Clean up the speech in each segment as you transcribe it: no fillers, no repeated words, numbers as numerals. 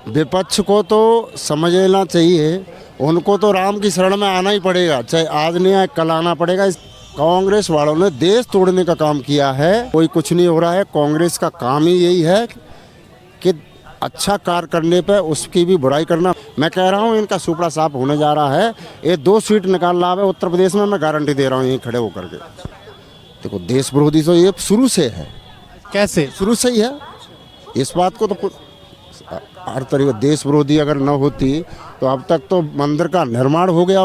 विपक्ष को तो समझ लेना चाहिए, उनको तो राम की शरण में आना ही पड़ेगा, चाहे आज नहीं आए कल आना पड़ेगा। कांग्रेस वालों ने देश तोड़ने का काम किया है, कोई कुछ नहीं हो रहा है। कांग्रेस का काम ही यही है कि अच्छा कार्य करने पे उसकी भी बुराई करना। मैं कह रहा हूँ इनका सुपड़ा साफ होने जा रहा है। ये 2 सीट निकाल रहा है उत्तर प्रदेश में, मैं गारंटी दे रहा हूँ यहीं खड़े होकर के। देखो देश विरोधी तो ये शुरू से है। कैसे? शुरू से ही है। इस बात को तो हर तरीके देश विरोधी अगर न होती तो अब तक तो मंदिर का निर्माण हो गया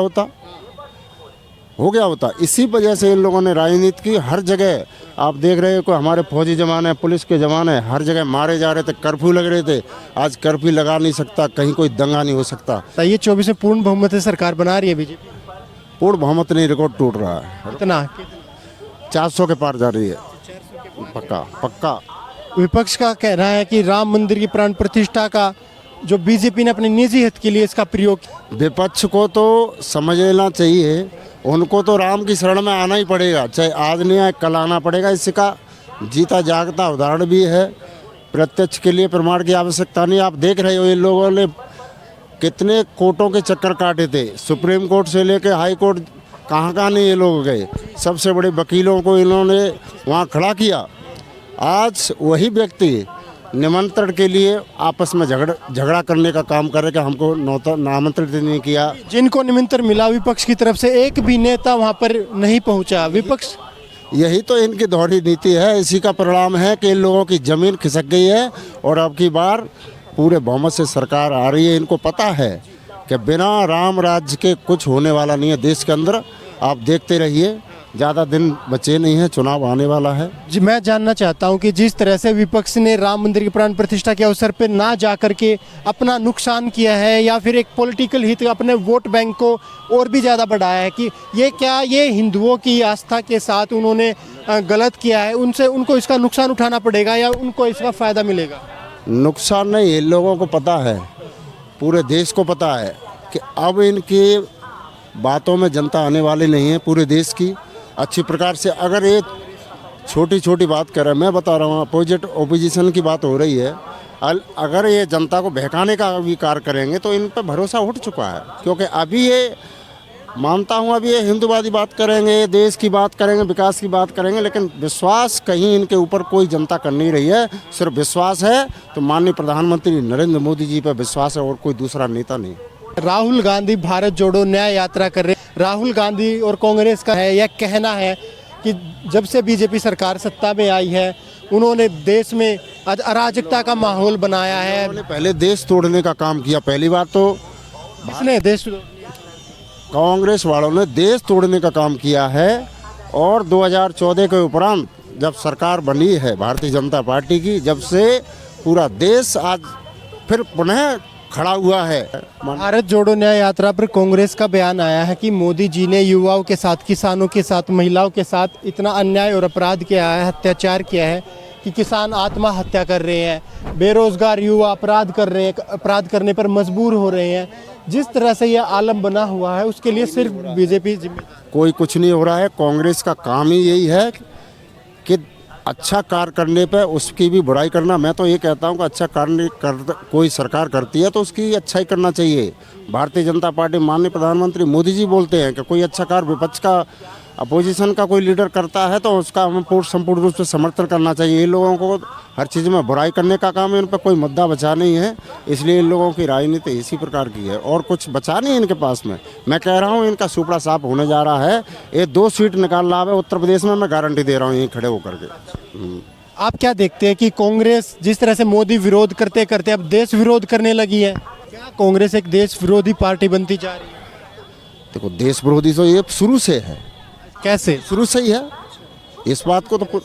होता। इसी वजह से इन लोगों ने राजनीति की। हर जगह आप देख रहे हो कि हमारे फौजी जवान हैं, पुलिस के जवान हैं, हर जगह मारे जा रहे थे, कर्फ्यू लग रहे थे। आज कर्फ्यू लगा नहीं सकता, कहीं कोई दंगा नहीं हो सकता। तो ये 24 में पूर्ण बहुमत से सरकार बना रही है बीजेपी। पूर्ण बहुमत नहीं, रिकॉर्ड टूट रहा है। कितना? 400 के पार जा रही है। पक्का। विपक्ष का कहना है कि राम मंदिर की प्राण प्रतिष्ठा का जो बीजेपी ने अपने निजी हित के लिए इसका प्रयोग। विपक्ष को तो समझ लेना चाहिए, उनको तो राम की शरण में आना ही पड़ेगा, चाहे आज नहीं आए कल आना पड़ेगा। इसका जीता जागता उदाहरण भी है। प्रत्यक्ष के लिए प्रमाण की आवश्यकता नहीं। आप देख रहे हो इन लोगों ने कितने कोर्टों के चक्कर काटे थे, सुप्रीम कोर्ट से लेकर हाई कोर्ट, कहाँ नहीं ये लोग गए। सबसे बड़े वकीलों को इन्होंने वहाँ खड़ा किया। आज वही व्यक्ति निमंत्रण के लिए आपस में झगड़ा करने का काम करे कि हमको नामंत्रित नहीं किया। जिनको निमंत्रण मिला विपक्ष की तरफ से एक भी नेता वहां पर नहीं पहुंचा। विपक्ष यही तो इनकी दोहरी नीति है। इसी का परिणाम है कि इन लोगों की जमीन खिसक गई है और अब की बार पूरे बहुमत से सरकार आ रही है। इनको पता है कि बिना राम राज्य के कुछ होने वाला नहीं है देश के अंदर। आप देखते रहिए, ज़्यादा दिन बचे नहीं है, चुनाव आने वाला है। जी, मैं जानना चाहता हूं कि जिस तरह से विपक्ष ने राम मंदिर की प्राण प्रतिष्ठा के अवसर पर ना जा करके अपना नुकसान किया है या फिर एक पॉलिटिकल हित अपने वोट बैंक को और भी ज़्यादा बढ़ाया है, कि ये हिंदुओं की आस्था के साथ उन्होंने गलत किया है, उनको इसका नुकसान उठाना पड़ेगा या उनको इसका फ़ायदा मिलेगा? नुकसान नहीं, इन लोगों को पता है, पूरे देश को पता है कि अब इनकी बातों में जनता आने वाली नहीं है। पूरे देश की अच्छी प्रकार से अगर ये छोटी बात कर रहे हैं, मैं बता रहा हूँ ओपोजिशन की बात हो रही है, अगर ये जनता को बहकाने का भी कार्य करेंगे तो इन पर भरोसा उठ चुका है। क्योंकि अभी ये मानता हूँ, अभी ये हिंदूवादी बात करेंगे, देश की बात करेंगे, विकास की बात करेंगे, लेकिन विश्वास कहीं इनके ऊपर कोई जनता कर नहीं रही है। सिर्फ विश्वास है तो माननीय प्रधानमंत्री नरेंद्र मोदी जी पर विश्वास है और कोई दूसरा नेता नहीं। राहुल गांधी भारत जोड़ो न्याय यात्रा कर रहे। राहुल गांधी और कांग्रेस का है यह कहना है कि जब से बीजेपी सरकार सत्ता में आई है उन्होंने देश में अराजकता का माहौल बनाया है। उन्होंने पहले देश तोड़ने का काम किया। पहली बात तो किसने देश? कांग्रेस वालों ने देश तोड़ने का काम किया है। और 2014 के उपरांत जब सरकार बनी है भारतीय जनता पार्टी की, जब से पूरा देश आज फिर पुनः खड़ा हुआ है। भारत जोड़ो न्याय यात्रा पर कांग्रेस का बयान आया है कि मोदी जी ने युवाओं के साथ, किसानों के साथ, महिलाओं के साथ इतना अन्याय और अपराध किया है, अत्याचार किया है कि किसान आत्महत्या कर रहे हैं, बेरोजगार युवा अपराध कर रहे हैं, अपराध करने पर मजबूर हो रहे हैं। जिस तरह से यह आलम बना हुआ है उसके लिए सिर्फ बीजेपी जिम्मेदार। कोई कुछ नहीं हो रहा है। कांग्रेस का काम ही यही है कि अच्छा कार्य करने पे उसकी भी बुराई करना। मैं तो ये कहता हूँ कि अच्छा कार्य कोई सरकार करती है तो उसकी अच्छाई करना चाहिए। भारतीय जनता पार्टी माननीय प्रधानमंत्री मोदी जी बोलते हैं कि कोई अच्छा कार्य विपक्ष का, अपोजिशन का कोई लीडर करता है तो उसका हमें संपूर्ण रूप से समर्थन करना चाहिए। इन लोगों को हर चीज़ में बुराई करने का काम है, इन पर कोई मुद्दा बचा नहीं है। इसलिए इन लोगों की राजनीति इसी प्रकार की है और कुछ बचा नहीं इनके पास में। मैं कह रहा हूँ इनका सुपड़ा साफ होने जा रहा है। ये 2 सीट निकाल रहा है उत्तर प्रदेश में, मैं गारंटी दे रहा हूँ यहीं खड़े होकर के। आप क्या देखते हैं कि कांग्रेस जिस तरह से मोदी विरोध करते करते अब देश विरोध करने लगी है, क्या कांग्रेस एक देश विरोधी पार्टी बनती जा रही है? देखो देश विरोधी तो ये शुरू से है। कैसे? शुरू से ही है। इस बात को तो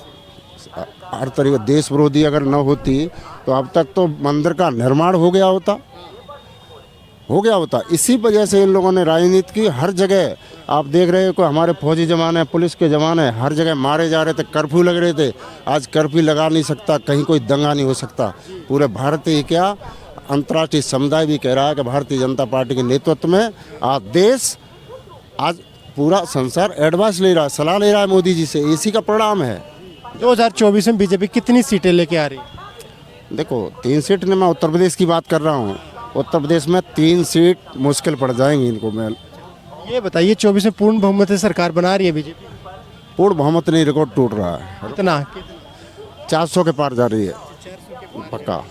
हर तरीके देश विरोधी अगर न होती तो अब तक तो मंदिर का निर्माण हो गया होता। इसी वजह से इन लोगों ने राजनीति की। हर जगह आप देख रहे हो कि हमारे फौजी जवान हैं, पुलिस के जवान हैं, हर जगह मारे जा रहे थे, कर्फ्यू लग रहे थे। आज कर्फ्यू लगा नहीं सकता, कहीं कोई दंगा नहीं हो सकता। पूरे भारतीय क्या अंतर्राष्ट्रीय समुदाय भी कह रहा है कि भारतीय जनता पार्टी के नेतृत्व में आज देश, आज पूरा संसार एडवाइस ले रहा है, सलाह ले रहा है मोदी जी से। इसी का परिणाम है। 2024 में बीजेपी कितनी सीटें लेके आ रही है? देखो 3 सीट ने, मैं उत्तर प्रदेश की बात कर रहा हूँ। उत्तर प्रदेश में 3 सीट मुश्किल पड़ जाएंगी इनको। मैं ये बताइए 24 में पूर्ण बहुमत से सरकार बना रही है बीजेपी, पूर्ण बहुमत नहीं, रिकॉर्ड टूट रहा है। कितना? 400 के पार जा रही है पक्का।